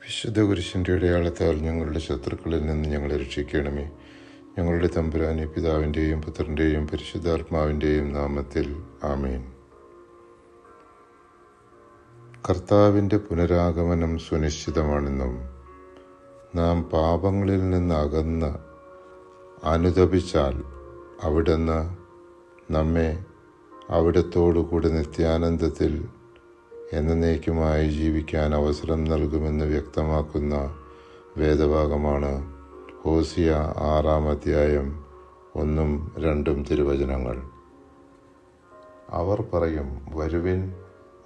വിശുദ്ധ കുരിശിൻ്റെ അടയാളത്താൽ ഞങ്ങളുടെ ശത്രുക്കളിൽ നിന്ന് ഞങ്ങളെ രക്ഷിക്കണമേ. ഞങ്ങളുടെ തമ്പുരാനെ, പിതാവിൻ്റെയും പുത്രൻ്റെയും പരിശുദ്ധാത്മാവിൻ്റെയും നാമത്തിൽ ആമേൻ. കർത്താവിൻ്റെ പുനരാഗമനം സുനിശ്ചിതമാണെന്നും നാം പാപങ്ങളിൽ നിന്ന് അകന്ന് അനുതപിച്ചാൽ അവിടുന്ന് നമ്മെ അവിടത്തോടുകൂടി നിത്യാനന്ദത്തിൽ എന്നേക്കുമായി ജീവിക്കാൻ അവസരം നൽകുമെന്ന് വ്യക്തമാക്കുന്ന വേദഭാഗമാണ് ഹോസിയ 6 അധ്യായം 1-2 തിരുവചനങ്ങൾ. അവർ പറയും, വരുവിൻ,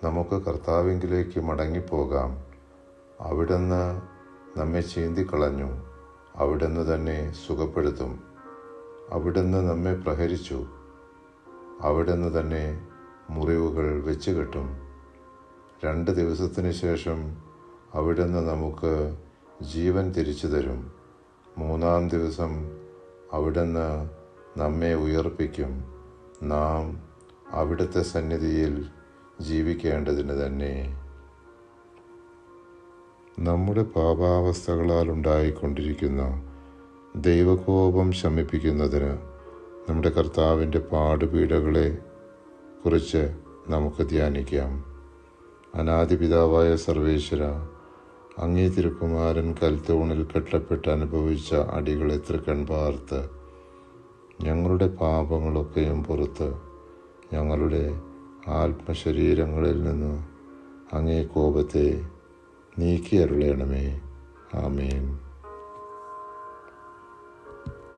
നമുക്ക് കർത്താവിങ്കിലേക്ക് മടങ്ങിപ്പോകാം. അവിടുന്ന് നമ്മെ ചീന്തിക്കളഞ്ഞു, അവിടുന്ന് തന്നെ സുഖപ്പെടുത്തും. അവിടുന്ന് നമ്മെ പ്രഹരിച്ചു, അവിടുന്ന് തന്നെ മുറിവുകൾ വെച്ചുകെട്ടും. 2 ദിവസത്തിന് ശേഷം അവിടുന്ന് നമുക്ക് ജീവൻ തിരിച്ചു തരും. 3-ാം ദിവസം അവിടുന്ന് നമ്മെ ഉയർപ്പിക്കും. നാം അവിടുത്തെ സന്നിധിയിൽ ജീവിക്കേണ്ടതിന് തന്നെ. നമ്മുടെ പാപാവസ്ഥകളാൽ ഉണ്ടായിക്കൊണ്ടിരിക്കുന്ന ദൈവകോപം ശമിപ്പിക്കുന്നതിന് നമ്മുടെ കർത്താവിൻ്റെ പാടുപീഡകളെ കുറിച്ച് നമുക്ക് ധ്യാനിക്കാം. അനാദിപിതാവായ സർവേശ്വര, അങ്ങേ തിരുക്കുമാരൻ കൽത്തൂണിൽ കെട്ടപ്പെട്ട് അനുഭവിച്ച അടികളെ തൃക്കൺ പാർത്ത് ഞങ്ങളുടെ പാപങ്ങളൊക്കെയും പുറത്ത് ഞങ്ങളുടെ ആത്മശരീരങ്ങളിൽ നിന്ന് അങ്ങേ കോപത്തെ നീക്കിയരുളയണമേ. ആമേൻ.